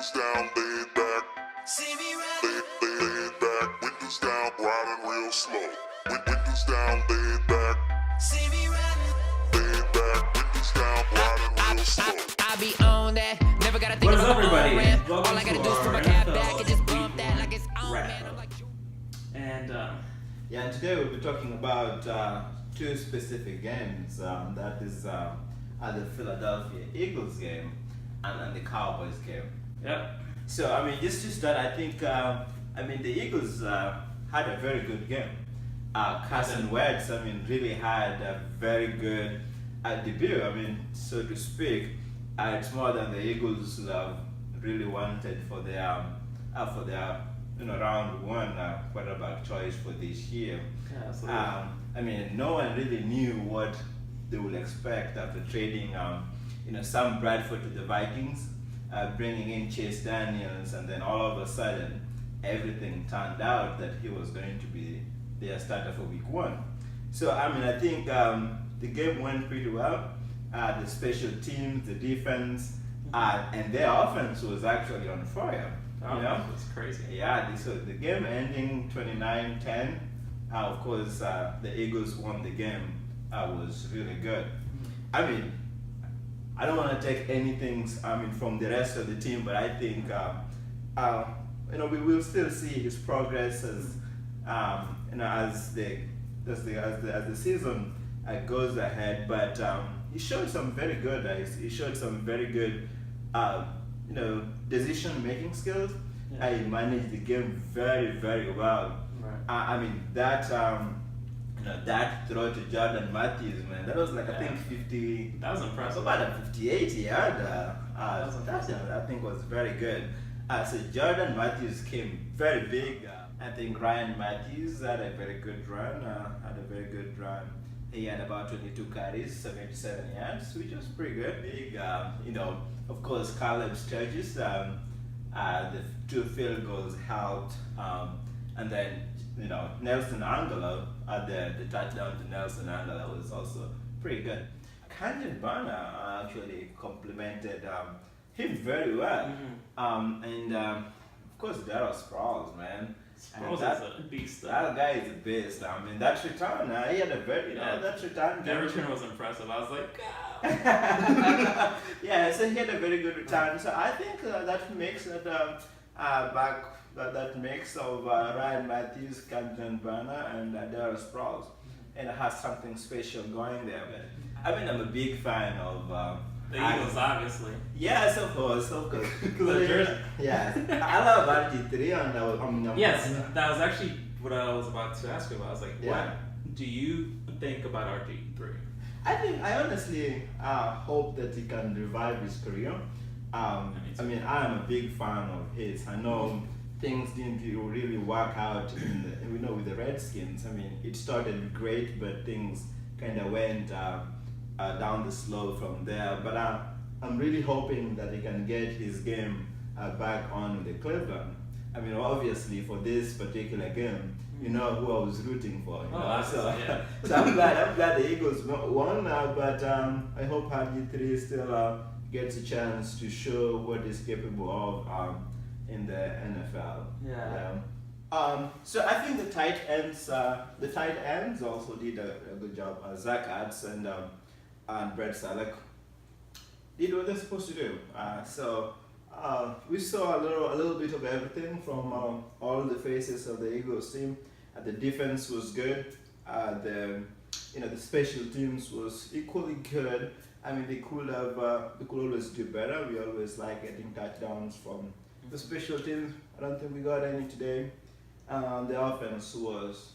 Windows down, laid back. See me laid back. Windows down, riding real slow. Windows down, laid back. See me laid back. Windows down, riding real slow. I be on that. Never gotta think about everybody? Welcome all I gotta to do is put my our cab NFL back and just bump that like it's on, wrap man. up. I'm like, And And today we'll be talking about two specific games. That is the Philadelphia Eagles game and the Cowboys game. yep, So I mean, just to start, I think the Eagles had a very good game. Carson Wentz, really had a very good debut. So to speak, it's more than the Eagles really wanted for their round one quarterback choice for this year. yeah, absolutely. No one really knew what they would expect after trading, Sam Bradford to the Vikings, bringing in Chase Daniels, and then all of a sudden, everything turned out that he was going to be their starter for week one. So, I think the game went pretty well. The special teams, the defense, and their offense was actually on fire. It's crazy. Yeah, so the game ending 29-10. Of course, the Eagles won the game. Was really good. I don't want to take anything from the rest of the team, but I think we will still see his progress as the season goes ahead. But he showed some very good. He showed some very good decision-making skills. Yeah. He managed the game very, very well. Right. That throw to Jordan Matthews, man, that was like I think 50. That was impressive. About a 58 yard. was impressive. I think was very good. So Jordan Matthews came very big. I think Ryan Matthews had a very good run. He had about 22 carries, 77 yards, which was pretty good. Big, of course, Caleb Sturgis, the 2 field goals helped, and then Nelson Angela the touchdown to Nelson Angela was also pretty good. Kanjan Bana actually complimented him very well, and of course Darryl Sproles, man. Sproles is a beast. That guy is a beast. That return, he had a very, that return. That return was impressive. I was like, yeah, so he had a very good return. So I think that makes it that mix of Ryan Matthews, Kanjan Bana, and Darryl Sproles, and it has something special going there. But I'm a big fan of the Eagles, obviously. Yes, of course. Jersey. Yes, I love RG3, and Yes, that was actually what I was about to ask you about. I was like, Yeah. what do you think about RG3? I honestly hope that he can revive his career. I am a big fan of his. I know things didn't really work out with the Redskins. It started great, but things kind of went down the slope from there. But I'm really hoping that he can get his game back on with the Cleveland. Obviously for this particular game, who I was rooting for. So I'm glad the Eagles won, but I hope RG3 still gets a chance to show what he's capable of in the NFL. Yeah. So I think the tight ends also did a good job. Zach Ertz and Brett Salek did what they're supposed to do. We saw a little bit of everything from all the faces of the Eagles team. The defense was good. The special teams was equally good. They could always do better. We always like getting touchdowns from the special teams. I don't think we got any today. The offense was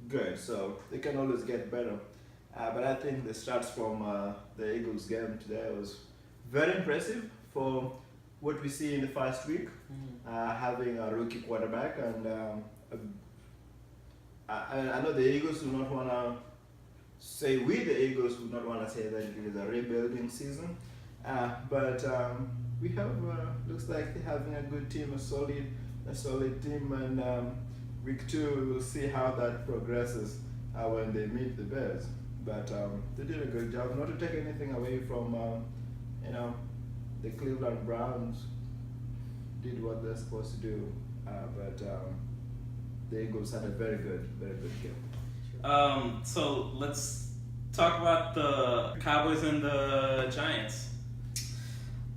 good, so they can always get better. But I think the stats from the Eagles game today was very impressive for what we see in the first week. Having a rookie quarterback, and I know the Eagles do not want to say, the Eagles would not want to say that it is a rebuilding season, but we have looks like they're having a good team, a solid team, and week 2 we will see how that progresses when they meet the Bears. But they did a good job. Not to take anything away from the Cleveland Browns did what they're supposed to do, but the Eagles had a very good game. So let's talk about the Cowboys and the Giants.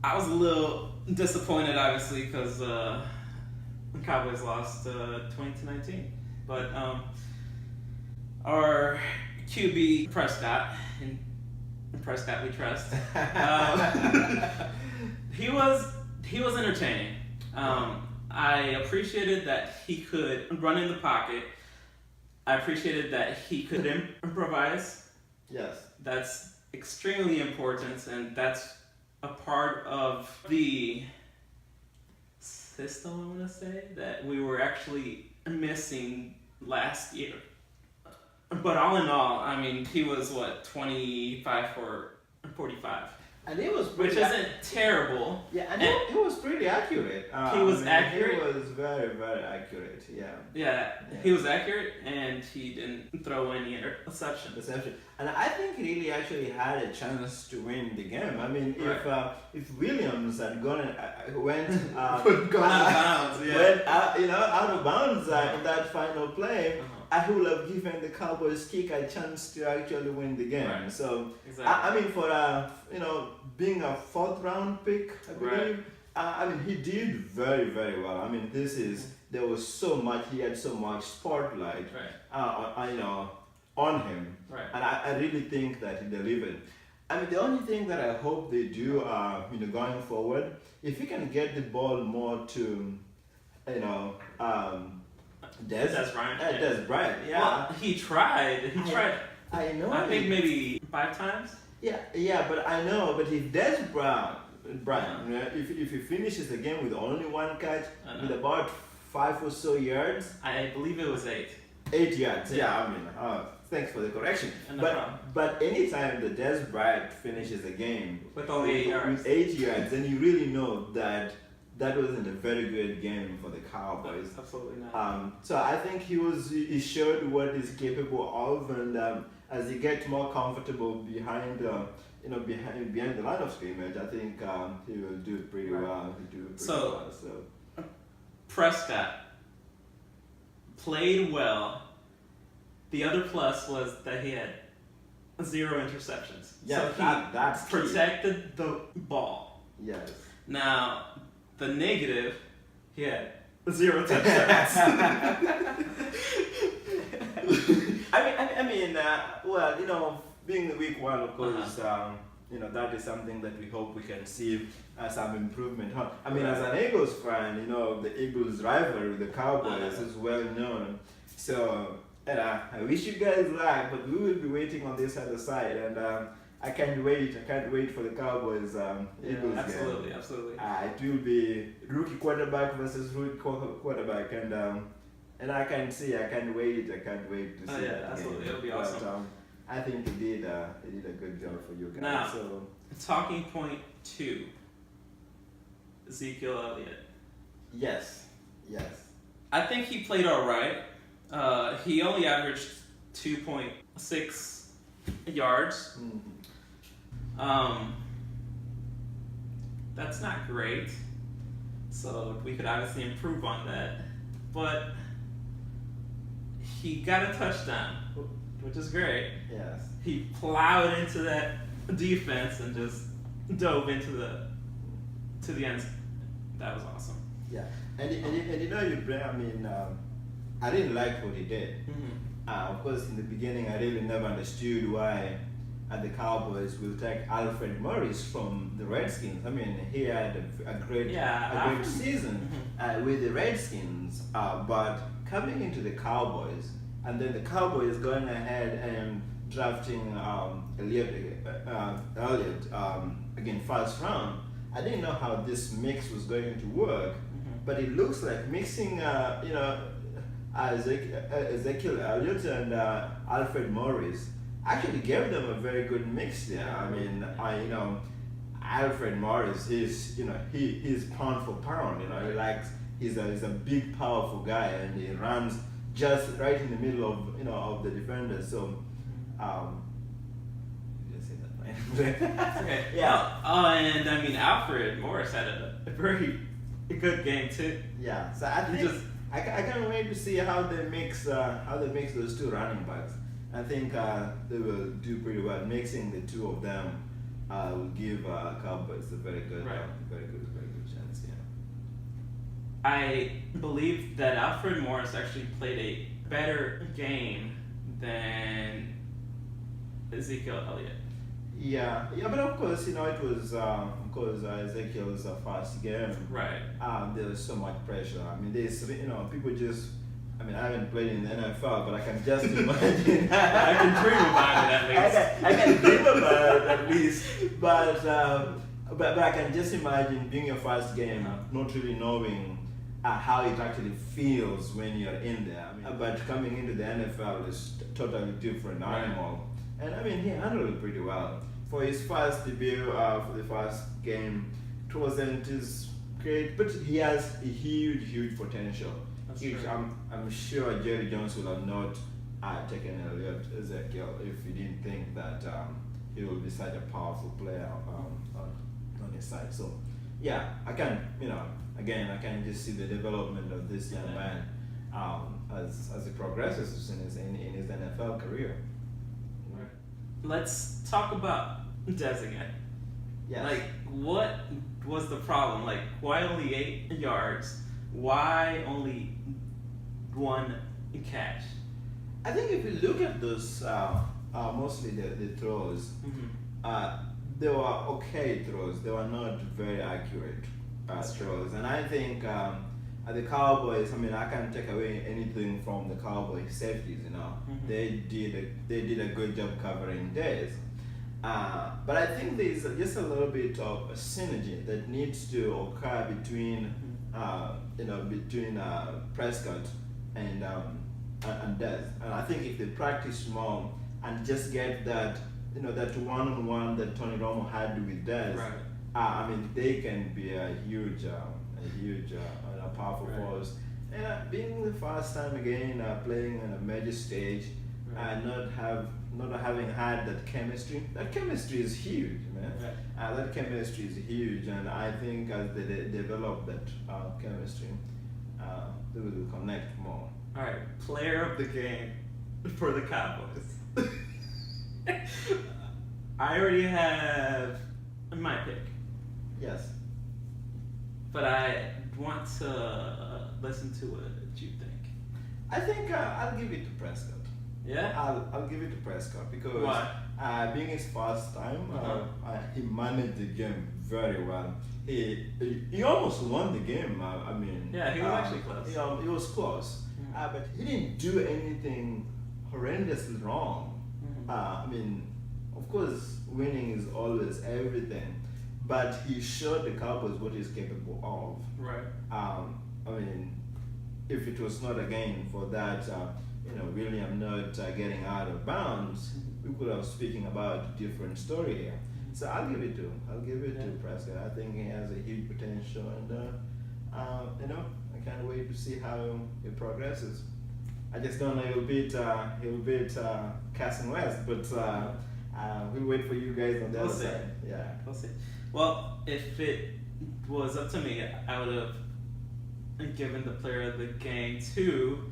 I was a little disappointed, obviously, because the Cowboys lost 20-19. But our QB Prescott, in Prescott we trust, he was entertaining. I appreciated that he could run in the pocket. I appreciated that he could improvise. Yes. That's extremely important, and that's a part of the system, I want to say, that we were actually missing last year. But all in all, I mean, he was, 25 for 45. And it was which isn't terrible. Yeah, and it was pretty accurate. He was accurate. He was very, very accurate. Yeah, he was accurate, and he didn't throw any interceptions. And I think he really actually had a chance to win the game. I mean, if Williams had went out of bounds, out of bounds in that final play, I would have given the Cowboys kick a chance to actually win the game. Right. So exactly. I mean, for being a 4th round pick, I believe. Right. I mean, he did very, very well. I mean, there was so much. He had so much spotlight, on him, right. And I really think that he delivered. I mean, the only thing that I hope they do, going forward, if you can get the ball more to, Des Bryant. Des Bryant, yeah. Well, he tried. I know. I think maybe 5 times. Yeah, but I know. But if Des Bryant, if he finishes the game with only 1 catch, with about 5 or so yards. I believe it was 8. 8 yards. Yeah, I mean, thanks for the correction. But anytime the Des Bryant finishes the game with only 8 yards, with 8 yards, then you really know that wasn't a very good game for the Cowboys. Absolutely not. So I think he showed what he's capable of, and as he gets more comfortable behind behind the line of scrimmage, I think he will do pretty well. So Prescott played well. The other plus was that he had 0 interceptions. Yeah, so that's he protected the ball. Yes. Now, the negative, he had 0 touchdowns. I mean, being the week 1, of course, that is something that we hope we can see some improvement. I mean, as an Eagles fan, the Eagles' rivalry with the Cowboys is well known. So, I wish you guys luck, but we will be waiting on this other side, and I can't wait. I can't wait for the Cowboys Eagles absolutely, game. Absolutely. It will be rookie quarterback versus rookie quarterback, and I can't wait. I can't wait to see that absolutely. game. It'll be awesome. I think he did a good job for you guys. Now, talking point 2, Ezekiel Elliott. Yes. I think he played all right. He only averaged 2.6 yards. Mm-hmm. That's not great. So we could obviously improve on that. But he got a touchdown, which is great. Yes. He plowed into that defense and just dove into the end zone. That was awesome. Yeah, and I didn't like what he did. Mm-hmm. Of course, in the beginning, I really never understood why the Cowboys will take Alfred Morris from the Redskins. I mean, he had a great season with the Redskins, but coming into the Cowboys, and then the Cowboys going ahead and drafting Elliott again 1st round. I didn't know how this mix was going to work, but it looks like mixing Ezekiel Elliott and Alfred Morris actually gave them a very good mix there. I mean, Alfred Morris, he's pound for pound. He's a big, powerful guy, and he runs just right in the middle of the defenders. So, just say that, right? Okay. Yeah. And I mean, Alfred Morris had a very a good game too. Yeah, so I think I can't wait to see how they mix those two running backs. I think they will do pretty well. Mixing the two of them will give Cowboys a very good chance. Yeah. I believe that Alfred Morris actually played a better game than Ezekiel Elliott. Yeah, but of course, it was Ezekiel's first game. Right. There was so much pressure. I mean, people just. I mean, I haven't played in the NFL, but I can just imagine. I can dream about it at least. I can dream about it at least. But I can just imagine being your first game, not really knowing how it actually feels when you're in there. I mean, but coming into the NFL is a totally different animal. And I mean, he handled it pretty well. For his first debut, for the first game, it wasn't as great, but he has a huge potential. I'm sure Jerry Jones will have not taken Ezekiel if he didn't think that he will be such a powerful player on his side. So, yeah, I can just see the development of this young man as he progresses in his NFL career. Right. Let's talk about Designate. Yes. Like, what was the problem? Like, why only 8 yards? Why only 1 catch? I think if you look at those, mostly the throws, they were okay throws. They were not very accurate throws. And I think the Cowboys, I mean, I can't take away anything from the Cowboys safeties. They did a good job covering theirs. But I think there's just a little bit of a synergy that needs to occur between Prescott and Dez. And I think if they practice more and just get that that one-on-one that Tony Romo had with Dez, I mean, they can be a huge powerful force. And being the first time again playing on a major stage, and not having had that chemistry is huge, man. That chemistry is huge, and I think as they develop that chemistry, they will connect more. All right, player of the game for the Cowboys. I already have my pick. Yes. But I want to listen to what you think. I think I'll give it to Prescott. Yeah? I'll give it to Prescott because being his first time, he managed the game very well. He almost won the game. I mean, yeah, he was actually close. He was close, but he didn't do anything horrendously wrong. I mean, of course, winning is always everything, but he showed the Cowboys what he's capable of. Right. I mean, if it was not again for that, William not getting out of bounds, we could have speaking about a different story here. So I'll give it to Prescott. I think he has a huge potential, and I can't wait to see how it progresses. I just don't know he'll beat Carson West, but we'll wait for you guys on the other side. Yeah, we'll see. Well, if it was up to me, I would have given the player of the game to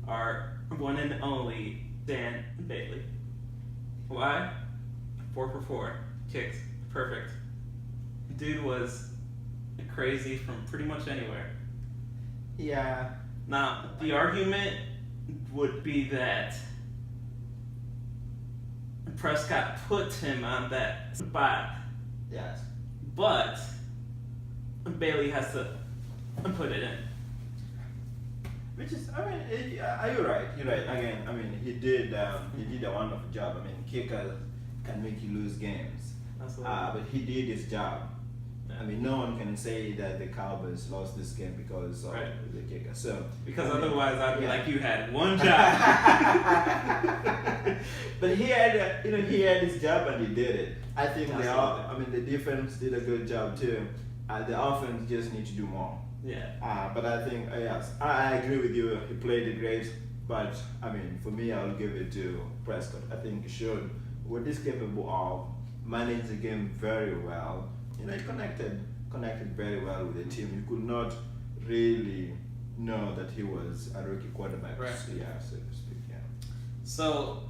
our one and only Dan Bailey. Why? 4 for 4 kicks, perfect. Dude was crazy from pretty much anywhere. Yeah. Now, the argument would be that Prescott put him on that spot. Yes. But Bailey has to put it in. Which is, I mean, you're right. Again, I mean, he did a wonderful job. I mean, kicker can make you lose games. Absolutely. But he did his job. I mean, no one can say that the Cowboys lost this game because of the kicker. So because otherwise, I'd be like, you had one job. But he had, he had his job and he did it. I think the defense did a good job too. The offense just need to do more. Yeah. But I think yes, I agree with you. He played it great. But I mean, for me, I'll give it to Prescott. I think he showed what he's capable of. Managed the game very well. He connected connected very well with the team. You could not really know that he was a rookie quarterback. Right. Yeah, so to speak. Yeah. So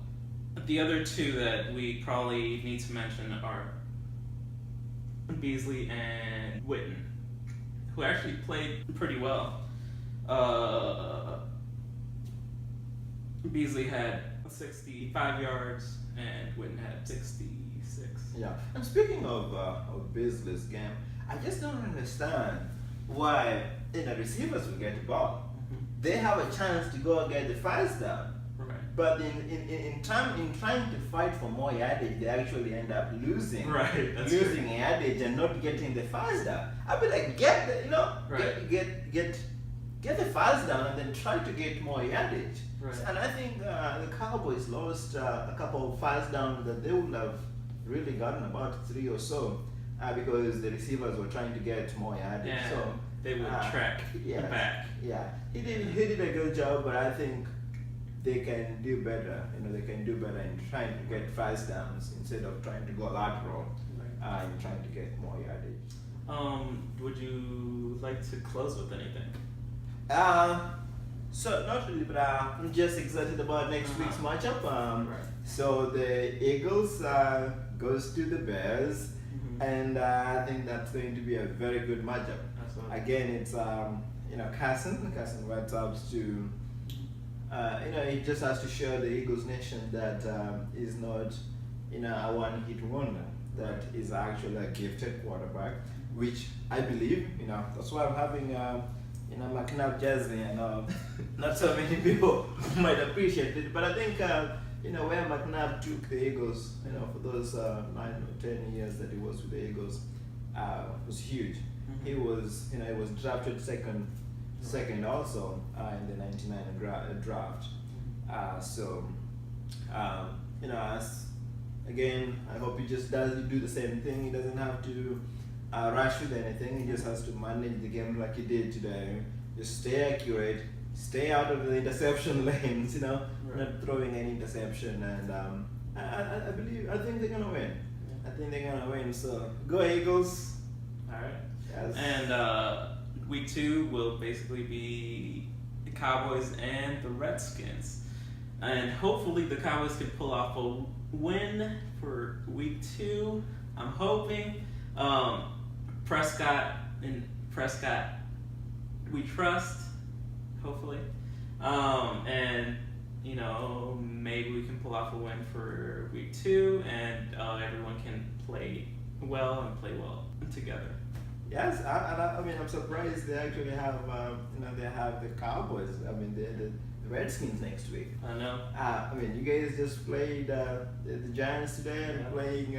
the other two that we probably need to mention are Beasley and Witten, who actually played pretty well. Beasley had 65 yards and Witten had 66. Yeah. And speaking of Beasley's game, I just don't understand why receivers will get the ball. They have a chance to go and get the first down. Right. But in trying to fight for more yardage, they actually end up losing. Right. That's losing true. yardage and not getting the first down. I'd be like, get the Right. get the first down and then try to get more yardage. Right. And I think the Cowboys lost a couple of first downs that they would have really gotten about 3 or so because the receivers were trying to get more yardage. And So they would track yeah, back. Yeah, he did a good job, but I think they can do better. They can do better in trying to get first downs instead of trying to go lateral and trying to get more yardage. Would you like to close with anything? So not really, but I'm just excited about next week's matchup. Right. So the Eagles goes to the Bears, and I think that's going to be a very good matchup. Absolutely. Again, it's Carson WrapUp to he just has to show the Eagles nation that is not a one-hit wonder. That is actually a gifted quarterback, which I believe. That's why I'm having McNabb jersey, and not so many people might appreciate it. But I think where McNabb took the Eagles, for those 9 or 10 years that he was with the Eagles, was huge. He was drafted second also in the '99 draft. Again, I hope he just do the same thing. He doesn't have to rush with anything. He just has to manage the game like he did today. Just stay accurate, stay out of the interception lanes. Not throwing any interception. And I think they're gonna win. I think they're gonna win. So go Eagles! All right. Yes. And week 2 will basically be the Cowboys and the Redskins. And hopefully the Cowboys can pull off a win for week 2. I'm hoping. Prescott, we trust, hopefully. And maybe we can pull off a win for week 2 and everyone can play well together. Yes, I mean, I'm surprised they actually have, they have the Cowboys. I mean, the Redskins next week. I know. I mean, you guys just played the Giants today and playing.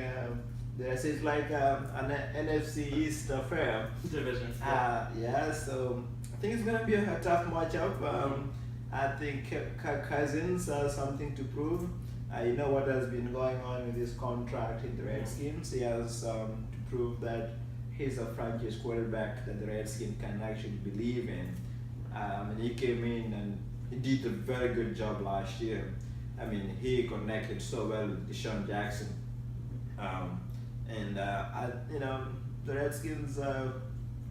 So it's like an NFC East affair. Division. So I think it's gonna be a tough matchup. I think Kirk Cousins has something to prove. You know what has been going on with his contract in the Redskins. He has to prove that he's a franchise quarterback that the Redskins can actually believe in. And he came in and he did a very good job last year. I mean, he connected so well with Deshaun Jackson. The Redskins are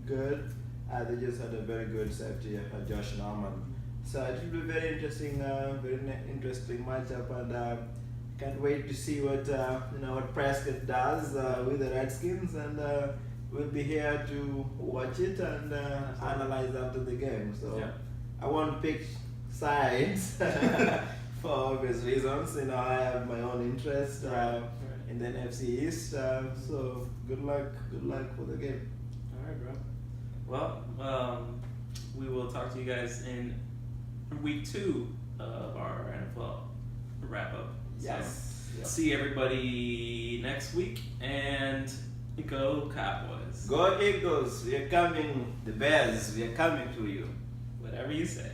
good. They just had a very good safety, Josh Norman. So it will be very interesting matchup, and can't wait to see what Prescott does with the Redskins, and we'll be here to watch it and analyze after the game. So I won't pick sides for obvious reasons. I have my own interest in the NFC East. So good luck for the game. All right, bro. Well, we will talk to you guys in week 2 of our NFL wrap-up. Yes. So, see everybody next week, and go Cowboys. Go Eagles. We are coming. The Bears. We are coming to you. Whatever you say.